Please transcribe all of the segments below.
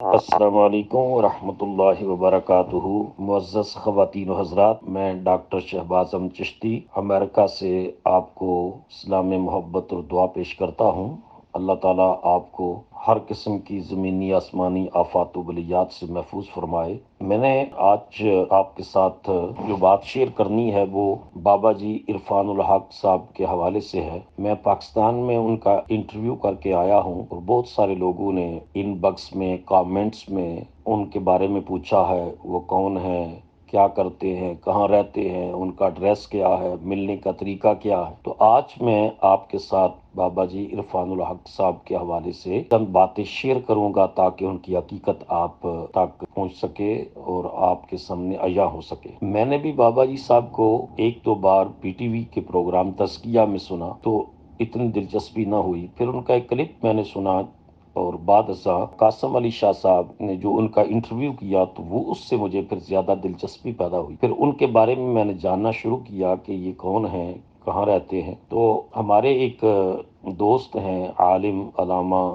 السلام علیکم ورحمۃ اللہ وبرکاتہ۔ معزز خواتین و حضرات، میں ڈاکٹر شہباز چشتی امریکہ سے آپ کو اسلام محبت اور دعا پیش کرتا ہوں۔ اللہ تعالیٰ آپ کو ہر قسم کی زمینی آسمانی آفات و بلیات سے محفوظ فرمائے۔ میں نے آج آپ کے ساتھ جو بات شیئر کرنی ہے وہ بابا جی عرفان الحق صاحب کے حوالے سے ہے۔ میں پاکستان میں ان کا انٹرویو کر کے آیا ہوں اور بہت سارے لوگوں نے ان باکس میں کامنٹس میں ان کے بارے میں پوچھا ہے، وہ کون ہے، کیا کرتے ہیں، کہاں رہتے ہیں، ان کا ایڈریس کیا ہے، ملنے کا طریقہ کیا ہے۔ تو آج میں آپ کے ساتھ بابا جی عرفان الحق صاحب کے حوالے سے چند باتیں شیئر کروں گا تاکہ ان کی حقیقت آپ تک پہنچ سکے اور آپ کے سامنے عیاں ہو سکے۔ میں نے بھی بابا جی صاحب کو ایک دو بار پی ٹی وی کے پروگرام تزکیہ میں سنا تو اتنی دلچسپی نہ ہوئی۔ پھر ان کا ایک کلپ میں نے سنا اور بعد ازاں قاسم علی شاہ صاحب نے جو ان کا انٹرویو کیا تو وہ اس سے مجھے پھر زیادہ دلچسپی پیدا ہوئی۔ پھر ان کے بارے میں نے جاننا شروع کیا کہ یہ کون ہیں، کہاں رہتے ہیں۔ تو ہمارے ایک دوست ہیں عالم علامہ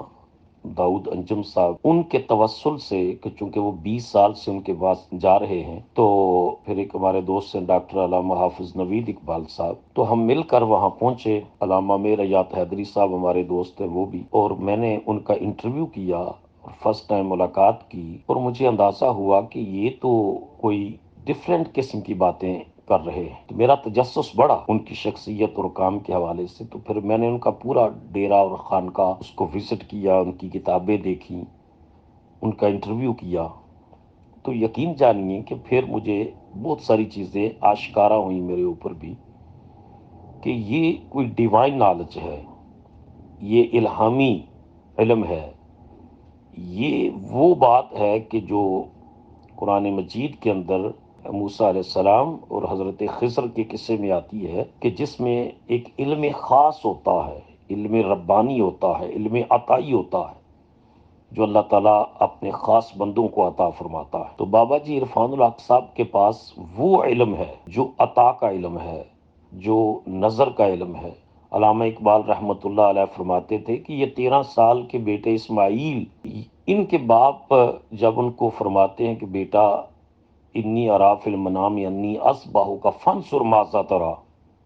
داؤد انجم صاحب، ان کے توسل سے کہ چونکہ وہ 20 سال سے ان کے پاس جا رہے ہیں، تو پھر ایک ہمارے دوست ہیں ڈاکٹر علامہ حافظ نوید اقبال صاحب، تو ہم مل کر وہاں پہنچے۔ علامہ میر حیات حیدری صاحب ہمارے دوست ہیں وہ بھی، اور میں نے ان کا انٹرویو کیا، فرسٹ ٹائم ملاقات کی، اور مجھے اندازہ ہوا کہ یہ تو کوئی ڈفرینٹ قسم کی باتیں کر رہے ہیں۔ تو میرا تجسس بڑھا ان کی شخصیت اور کام کے حوالے سے۔ تو پھر میں نے ان کا پورا ڈیرا اور خانقاہ اس کو وزٹ کیا، ان کی کتابیں دیکھی، ان کا انٹرویو کیا۔ تو یقین جانیے کہ پھر مجھے بہت ساری چیزیں آشکارا ہوئیں میرے اوپر بھی کہ یہ کوئی ڈیوائن نالج ہے، یہ الہامی علم ہے، یہ وہ بات ہے کہ جو قرآن مجید کے اندر موسیٰ علیہ السلام اور حضرت خضر کے قصے میں آتی ہے کہ جس میں ایک علم خاص ہوتا ہے، علم ربانی ہوتا ہے، علم عطائی ہوتا ہے جو اللہ تعالیٰ اپنے خاص بندوں کو عطا فرماتا ہے۔ تو بابا جی عرفان الحق صاحب کے پاس وہ علم ہے جو عطا کا علم ہے، جو نظر کا علم ہے۔ علامہ اقبال رحمۃ اللہ علیہ فرماتے تھے کہ یہ 13 سال کے بیٹے اسماعیل، ان کے باپ جب ان کو فرماتے ہیں کہ بیٹا انی ارا فی المنام انی اصبح کا فانظر ماذا تری،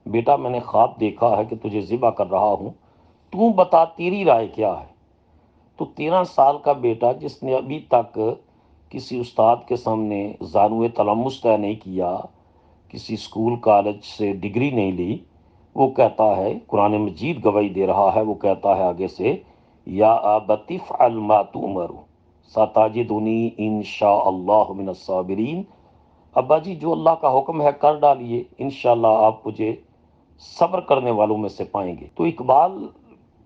بیٹا میں نے خواب دیکھا ہے کہ تجھے ذبح کر رہا ہوں، تو بتا تیری رائے کیا ہے۔ تو 13 سال کا بیٹا جس نے ابھی تک کسی استاد کے سامنے زانوِ تلمس طے نہیں کیا، کسی اسکول کالج سے ڈگری نہیں لی، وہ کہتا ہے، قرآن مجید گواہی دے رہا ہے، وہ کہتا ہے آگے سے، یا ابت افعل ما تؤمر ستجدنی ان شاء اللہ من الصابرین، ابا جی جو اللہ کا حکم ہے کر ڈالیے، انشاءاللہ آپ مجھے صبر کرنے والوں میں سے پائیں گے۔ تو اقبال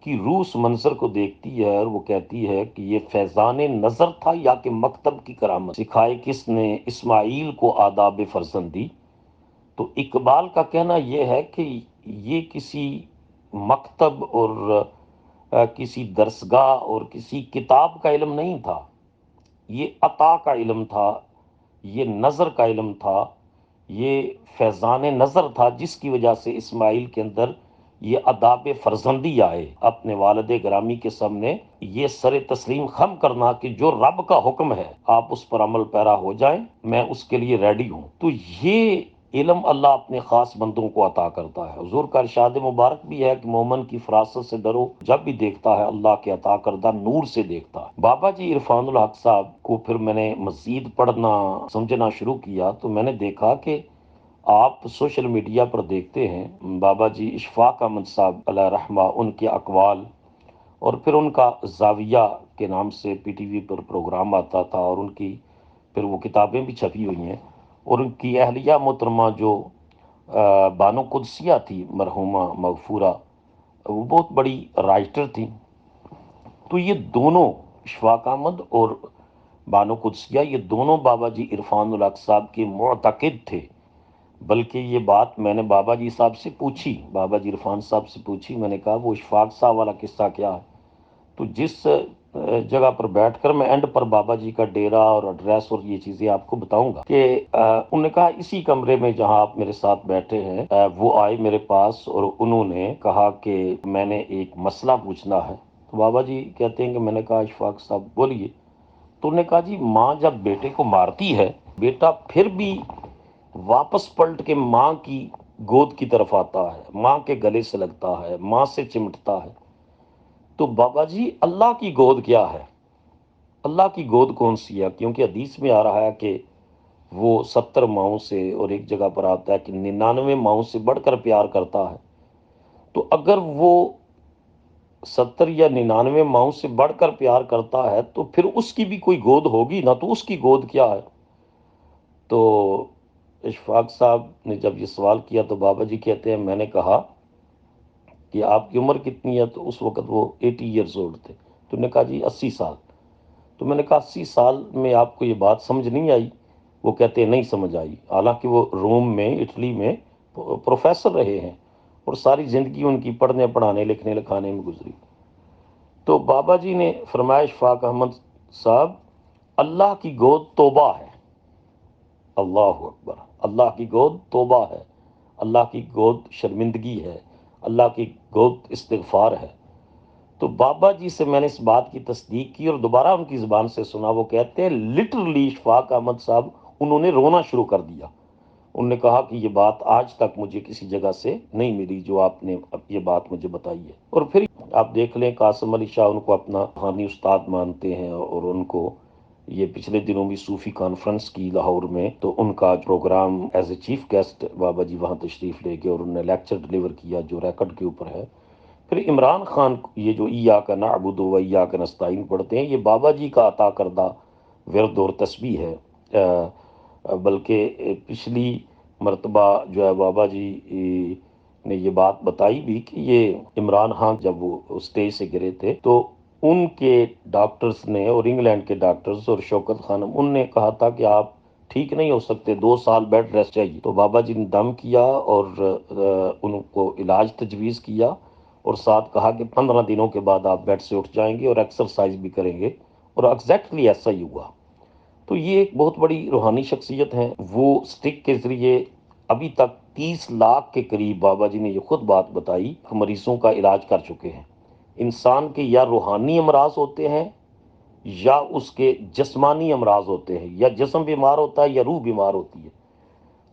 کی روح اس منظر کو دیکھتی ہے اور وہ کہتی ہے کہ یہ فیضان نظر تھا یا کہ مکتب کی کرامت، سکھائے کس نے اسماعیل کو آداب فرزندی۔ تو اقبال کا کہنا یہ ہے کہ یہ کسی مکتب اور کسی درسگاہ اور کسی کتاب کا علم نہیں تھا، یہ عطا کا علم تھا، یہ نظر کا علم تھا، یہ فیضان نظر تھا جس کی وجہ سے اسماعیل کے اندر یہ آداب فرزندی آئے، اپنے والد گرامی کے سامنے یہ سر تسلیم خم کرنا کہ جو رب کا حکم ہے آپ اس پر عمل پیرا ہو جائیں، میں اس کے لیے ریڈی ہوں۔ تو یہ علم اللہ اپنے خاص بندوں کو عطا کرتا ہے۔ حضور کا ارشاد مبارک بھی ہے کہ مومن کی فراست سے ڈرو، جب بھی دیکھتا ہے اللہ کے عطا کردہ نور سے دیکھتا ہے۔ بابا جی عرفان الحق صاحب کو پھر میں نے مزید پڑھنا سمجھنا شروع کیا تو میں نے دیکھا کہ آپ سوشل میڈیا پر دیکھتے ہیں بابا جی اشفاق احمد صاحب علیہ رحمہ، ان کے اقوال، اور پھر ان کا زاویہ کے نام سے پی ٹی وی پر پروگرام آتا تھا، اور ان کی پھر وہ کتابیں بھی چھپی ہوئی ہیں، اور ان کی اہلیہ محترمہ جو بانو قدسیہ تھی مرحومہ مغفورہ، وہ بہت بڑی رائٹر تھیں۔ تو یہ دونوں اشفاق احمد اور بانو قدسیہ، یہ دونوں بابا جی عرفان الحق صاحب کے معتقد تھے۔ بلکہ یہ بات میں نے بابا جی صاحب سے پوچھی، بابا جی عرفان صاحب سے پوچھی، میں نے کہا وہ اشفاق صاحب والا قصہ کیا ہے؟ تو جس جگہ پر بیٹھ کر میں اینڈ پر بابا جی کا ڈیرا اور ایڈریس اور یہ چیزیں آپ کو بتاؤں گا کہ انہوں نے کہا اسی کمرے میں جہاں آپ میرے ساتھ بیٹھے ہیں وہ آئے میرے پاس اور انہوں نے کہا کہ میں نے ایک مسئلہ پوچھنا ہے۔ تو بابا جی کہتے ہیں کہ میں نے کہا اشفاق صاحب بولیے۔ تو انہوں نے کہا جی ماں جب بیٹے کو مارتی ہے بیٹا پھر بھی واپس پلٹ کے ماں کی گود کی طرف آتا ہے، ماں کے گلے سے لگتا ہے، ماں سے چمٹتا ہے۔ تو بابا جی اللہ کی گود کیا ہے؟ اللہ کی گود کون سی ہے؟ کیونکہ حدیث میں آ رہا ہے کہ وہ 70 ماؤں سے، اور ایک جگہ پر آتا ہے کہ 99 ماؤں سے بڑھ کر پیار کرتا ہے۔ تو اگر وہ 70 یا 99 ماؤں سے بڑھ کر پیار کرتا ہے تو پھر اس کی بھی کوئی گود ہوگی نا، تو اس کی گود کیا ہے؟ تو اشفاق صاحب نے جب یہ سوال کیا تو بابا جی کہتے ہیں میں نے کہا کہ آپ کی عمر کتنی ہے؟ تو اس وقت وہ 80 ایئرز اولڈ تھے۔ تو انہوں نے کہا جی 80 سال۔ تو میں نے کہا 80 سال میں آپ کو یہ بات سمجھ نہیں آئی؟ وہ کہتے ہیں نہیں سمجھ آئی، حالانکہ وہ روم میں اٹلی میں پروفیسر رہے ہیں اور ساری زندگی ان کی پڑھنے پڑھانے لکھنے لکھانے میں گزری۔ تو بابا جی نے فرمایا اشفاق احمد صاحب اللہ کی گود توبہ ہے۔ اللہ اکبر! اللہ کی گود توبہ ہے، اللہ کی گود شرمندگی ہے، اللہ کی گود استغفار ہے۔ تو بابا جی سے میں نے اس بات کی تصدیق کی اور دوبارہ ان کی زبان سے سنا، وہ کہتے ہیں لٹرلی اشفاق احمد صاحب انہوں نے رونا شروع کر دیا۔ انہوں نے کہا کہ یہ بات آج تک مجھے کسی جگہ سے نہیں ملی جو آپ نے یہ بات مجھے بتائی ہے۔ اور پھر آپ دیکھ لیں قاسم علی شاہ ان کو اپنا روحانی استاد مانتے ہیں، اور ان کو یہ پچھلے دنوں بھی صوفی کانفرنس کی لاہور میں، تو ان کا programme as a chief guest بابا جی وہاں تشریف لے گئے اور انہوں نے لیکچر ڈلیور کیا جو ریکارڈ کے اوپر ہے۔ پھر عمران خان یہ جو ایاک نعبد و ایاک نستعین پڑھتے ہیں، یہ بابا جی کا عطا کردہ ورد اور تسبیح ہے۔ بلکہ پچھلی مرتبہ جو ہے بابا جی نے یہ بات بتائی بھی کہ یہ عمران خان جب وہ اسٹیج سے گرے تھے تو ان کے ڈاکٹرز نے، اور انگلینڈ کے ڈاکٹرز اور شوکت خانم، ان نے کہا تھا کہ آپ ٹھیک نہیں ہو سکتے، 2 سال بیڈ ریسٹ چاہیے۔ تو بابا جی نے دم کیا اور ان کو علاج تجویز کیا، اور ساتھ کہا کہ 15 دنوں کے بعد آپ بیڈ سے اٹھ جائیں گے اور ایکسرسائز بھی کریں گے، اور ایگزیکٹلی ایسا ہی ہوا۔ تو یہ ایک بہت بڑی روحانی شخصیت ہیں۔ وہ سٹک کے ذریعے ابھی تک 30 لاکھ کے قریب، بابا جی نے یہ خود بات بتائی، مریضوں کا علاج کر چکے ہیں۔ انسان کے یا روحانی امراض ہوتے ہیں یا اس کے جسمانی امراض ہوتے ہیں، یا جسم بیمار ہوتا ہے یا روح بیمار ہوتی ہے۔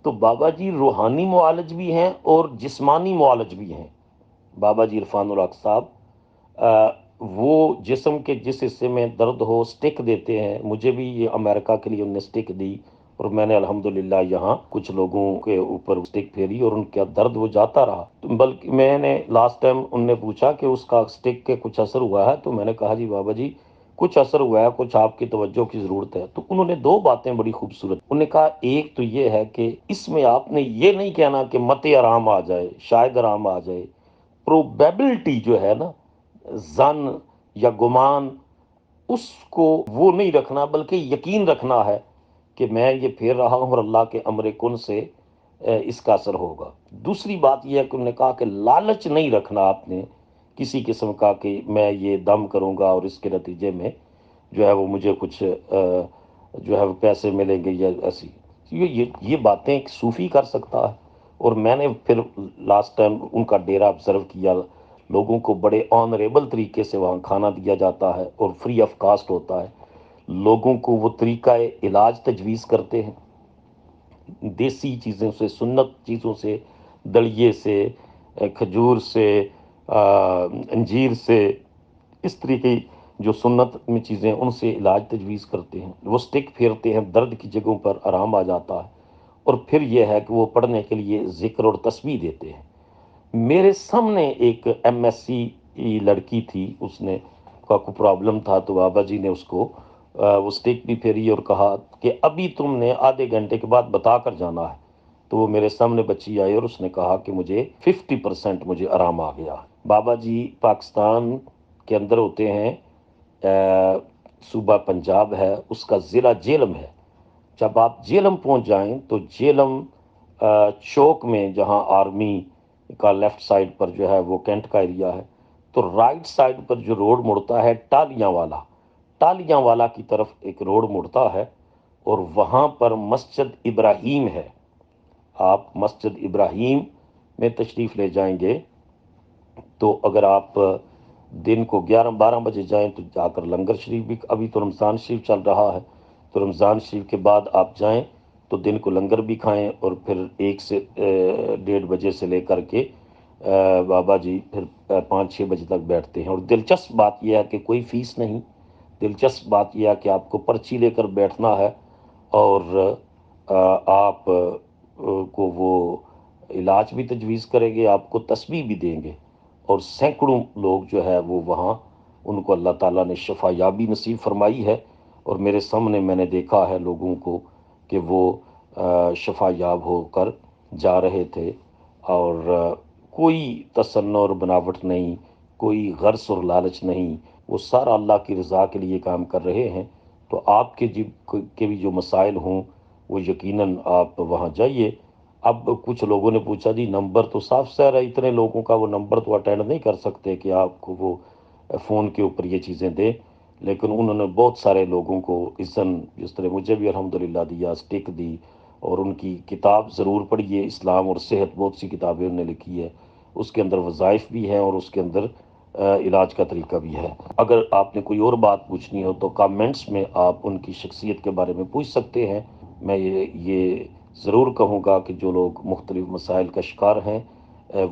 تو بابا جی روحانی معالج بھی ہیں اور جسمانی معالج بھی ہیں۔ بابا جی عرفان الحق صاحب وہ جسم کے جس حصے میں درد ہو سٹک دیتے ہیں۔ مجھے بھی یہ امریکہ کے لیے انہوں نے سٹک دی، اور میں نے الحمدللہ یہاں کچھ لوگوں کے اوپر سٹک پھیری اور ان کا درد وہ جاتا رہا۔ بلکہ میں نے لاسٹ ٹائم ان نے پوچھا کہ اس کا سٹک کے کچھ اثر ہوا ہے، تو میں نے کہا جی بابا جی کچھ اثر ہوا ہے، کچھ آپ کی توجہ کی ضرورت ہے۔ تو انہوں نے 2 باتیں بڑی خوبصورت انہوں نے کہا، ایک تو یہ ہے کہ اس میں آپ نے یہ نہیں کہنا کہ مت آرام آ جائے، شاید آرام آ جائے۔ پروبیبلٹی جو ہے نا، زن یا گمان، اس کو وہ نہیں رکھنا، بلکہ یقین رکھنا ہے کہ میں یہ پھیر رہا ہوں اور اللہ کے امر کن سے اس کا اثر ہوگا۔ دوسری بات یہ ہے کہ انہوں نے کہا کہ لالچ نہیں رکھنا آپ نے کسی قسم کا کہ میں یہ دم کروں گا اور اس کے نتیجے میں جو ہے وہ مجھے کچھ جو ہے وہ پیسے ملیں گے یا ایسی۔ یہ باتیں ایک صوفی کر سکتا ہے۔ اور میں نے پھر لاسٹ ٹائم ان کا ڈیرا آبزرو کیا، لوگوں کو بڑے آنریبل طریقے سے وہاں کھانا دیا جاتا ہے اور فری آف کاسٹ ہوتا ہے۔ لوگوں کو وہ طریقہ علاج تجویز کرتے ہیں، دیسی چیزوں سے، سنت چیزوں سے، دلیے سے، کھجور سے، انجیر سے، اس طریقے جو سنت میں چیزیں ان سے علاج تجویز کرتے ہیں۔ وہ سٹک پھیرتے ہیں، درد کی جگہوں پر آرام آ جاتا ہے، اور پھر یہ ہے کہ وہ پڑھنے کے لیے ذکر اور تسبیح دیتے ہیں۔ میرے سامنے ایک ایم ایس سی لڑکی تھی، اس نے کا کوئی پرابلم تھا، تو بابا جی نے اس کو وہ سٹک بھی پھیری اور کہا کہ ابھی تم نے آدھے گھنٹے کے بعد بتا کر جانا ہے۔ تو وہ میرے سامنے بچی آئی اور اس نے کہا کہ مجھے 50% مجھے آرام آ گیا۔ بابا جی پاکستان کے اندر ہوتے ہیں، صوبہ پنجاب ہے، اس کا ضلع جہلم ہے۔ جب آپ جہلم پہنچ جائیں تو جہلم چوک میں جہاں آرمی کا لیفٹ سائڈ پر جو ہے وہ کینٹ کا ایریا ہے، تو رائٹ سائڈ پر جو روڈ مڑتا ہے ٹالیاں والا کی طرف ایک روڈ مڑتا ہے، اور وہاں پر مسجد ابراہیم ہے۔ آپ مسجد ابراہیم میں تشریف لے جائیں گے تو اگر آپ دن کو 11-12 بجے جائیں تو جا کر لنگر شریف بھی، ابھی تو رمضان شریف چل رہا ہے، تو رمضان شریف کے بعد آپ جائیں تو دن کو لنگر بھی کھائیں، اور پھر 1 سے 1:30 بجے سے لے کر کے بابا جی پھر 5-6 بجے تک بیٹھتے ہیں۔ اور دلچسپ بات یہ ہے کہ کوئی فیس نہیں، دلچسپ بات یہ ہے کہ آپ کو پرچی لے کر بیٹھنا ہے، اور آپ کو وہ علاج بھی تجویز کریں گے، آپ کو تسبیح بھی دیں گے، اور سینکڑوں لوگ جو ہے وہ وہاں، ان کو اللہ تعالیٰ نے شفا یابی نصیب فرمائی ہے، اور میرے سامنے میں نے دیکھا ہے لوگوں کو کہ وہ شفا یاب ہو کر جا رہے تھے، اور کوئی تصنع اور بناوٹ نہیں، کوئی غرض اور لالچ نہیں، وہ سارا اللہ کی رضا کے لیے کام کر رہے ہیں۔ تو آپ کے بھی جو مسائل ہوں وہ یقیناً آپ وہاں جائیے۔ اب کچھ لوگوں نے پوچھا جی نمبر تو صاف ظاہر ہے، اتنے لوگوں کا وہ نمبر تو اٹینڈ نہیں کر سکتے کہ آپ کو وہ فون کے اوپر یہ چیزیں دیں، لیکن انہوں نے بہت سارے لوگوں کو اذن، جس طرح مجھے بھی الحمدللہ دیا، اسٹک دی، اور ان کی کتاب ضرور پڑھیے، اسلام اور صحت، بہت سی کتابیں انہوں نے لکھی ہے، اس کے اندر وظائف بھی ہیں اور اس کے اندر علاج کا طریقہ بھی ہے۔ اگر آپ نے کوئی اور بات پوچھنی ہو تو کامنٹس میں آپ ان کی شخصیت کے بارے میں پوچھ سکتے ہیں۔ میں یہ ضرور کہوں گا کہ جو لوگ مختلف مسائل کا شکار ہیں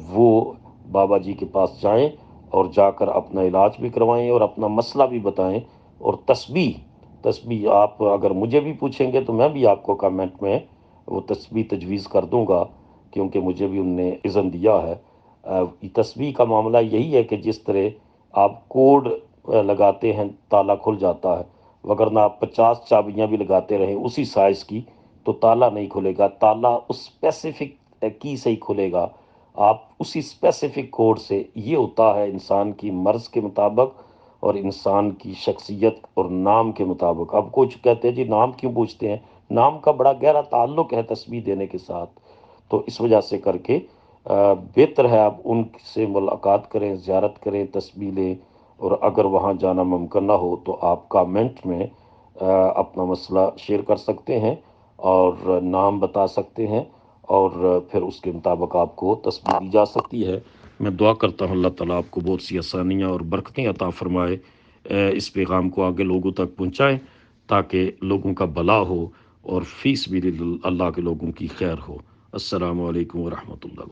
وہ بابا جی کے پاس جائیں، اور جا کر اپنا علاج بھی کروائیں اور اپنا مسئلہ بھی بتائیں، اور تسبیح آپ اگر مجھے بھی پوچھیں گے تو میں بھی آپ کو کامنٹ میں وہ تسبیح تجویز کر دوں گا، کیونکہ مجھے بھی ان نے اذن دیا ہے۔ تسبیح کا معاملہ یہی ہے کہ جس طرح آپ کوڈ لگاتے ہیں تالا کھل جاتا ہے، وگرنہ آپ 50 چابیاں بھی لگاتے رہیں اسی سائز کی تو تالا نہیں کھلے گا، تالا اس اسپیسیفک کی سے ہی کھلے گا، آپ اسی اسپیسیفک کوڈ سے۔ یہ ہوتا ہے انسان کی مرض کے مطابق اور انسان کی شخصیت اور نام کے مطابق۔ اب کچھ کہتے ہیں جی نام کیوں پوچھتے ہیں، نام کا بڑا گہرا تعلق ہے تسبیح دینے کے ساتھ، تو اس وجہ سے کر کے بہتر ہے آپ ان سے ملاقات کریں، زیارت کریں، تسبیح لیں، اور اگر وہاں جانا ممکن نہ ہو تو آپ کامنٹ میں اپنا مسئلہ شیئر کر سکتے ہیں اور نام بتا سکتے ہیں، اور پھر اس کے مطابق آپ کو تسبیح دی جا سکتی ہے۔ میں دعا کرتا ہوں اللہ تعالیٰ آپ کو بہت سی آسانیاں اور برکتیں عطا فرمائے، اس پیغام کو آگے لوگوں تک پہنچائیں تاکہ لوگوں کا بھلا ہو اور فی سبیل اللہ کے لوگوں کی خیر ہو۔ السلام علیکم ورحمۃ اللہ۔